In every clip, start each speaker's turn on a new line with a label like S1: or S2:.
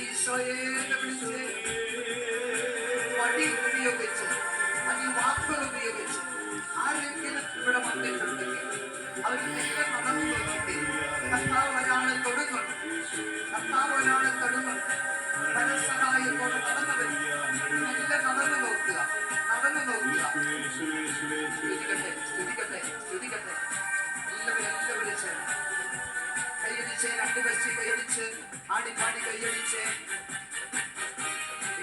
S1: ഈശോയെ വിളിച്ച് വടി ഉപയോഗിച്ച് അല്ലെങ്കിൽ വാക്കുകൾ ഉപയോഗിച്ച് ആരെങ്കിലും ഇവിടെ വന്നിട്ടുണ്ടെങ്കിൽ അവർ നേരെ നടന്നു നോക്കിയിട്ട് കർത്താവ് ഒരാളെ തൊടുന്നുണ്ട്, കർത്താവ് ഒരാളെ തൊടുന്നുണ്ട്. പരസഹായത്തോടെ നടന്നവർ നല്ല നടന്നു നോക്കുക, നടന്നു നോക്കുക. സ്തുതിക്കട്ടെ, സ്തുതിക്കട്ടെ, സ്തുതിക്കട്ടെ. എല്ലാവരും വിളിച്ച് കൈയടിച്ച്, രണ്ട് ബസ്സി കൈയടിച്ച്, ആടിപ്പാടി കൈയടിച്ച്.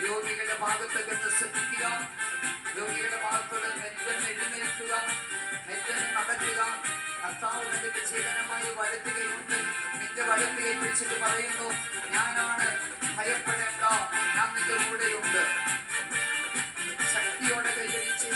S1: രോഗികളുടെ ഭാഗത്തൊക്കെ ശ്രദ്ധിക്കുക, രോഗികളുടെ ഭാഗത്തോടെ നെറ്റെന്ന് എഴുന്നേൽക്കുക, നെറ്റെന്ന് നടക്കുക. കർത്താവ് നിന്റെ വിജയകരമായി വലത്തുകയുണ്ട്. നിന്റെ വലത്തുകയെ പിടിച്ചിട്ട് പറയുന്നു, ഞാനാണ്, ഭയപ്പെടേണ്ട, ഞാൻ നിന്റെ കൂടെയുണ്ട്. ശക്തിയോടെ കൈയടിച്ച്.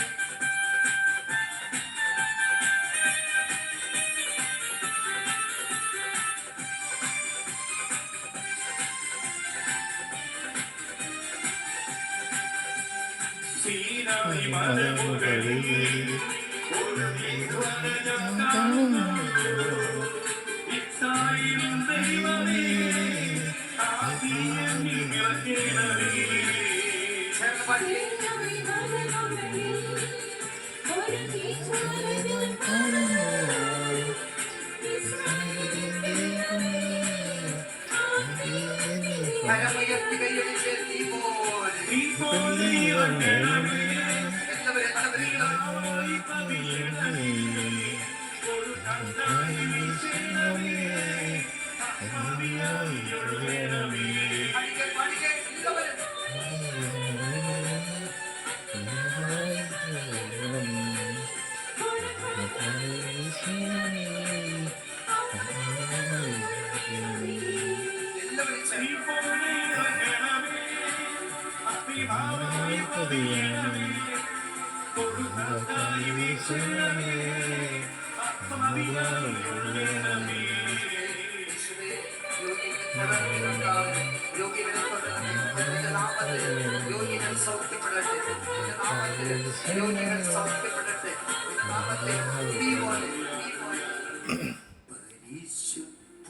S1: പരിശുദ്ധ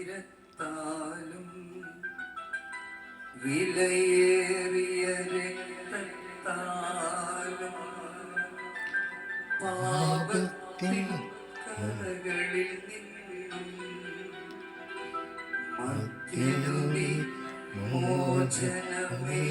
S1: ശരീരത്താലും വിലയേറിയ രക്തത്താലും പാപത്തിൻ കരകളിൽ നിന്നും മധ്യനുമി മോചനമേ.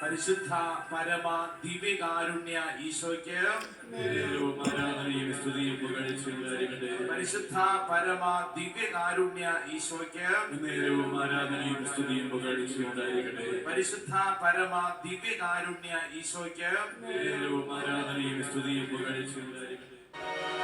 S2: പരിശുദ്ധ പരമ ദിവ്യകാരുണ്യ ഈശോയ്ക്ക് പരിശുദ്ധ പരമ ദിവ്യകാരുണ്യ ഈശോയ്ക്ക് പരിശുദ്ധ പരമ ദിവ്യകാരുണ്യ ഈശോയ്ക്ക്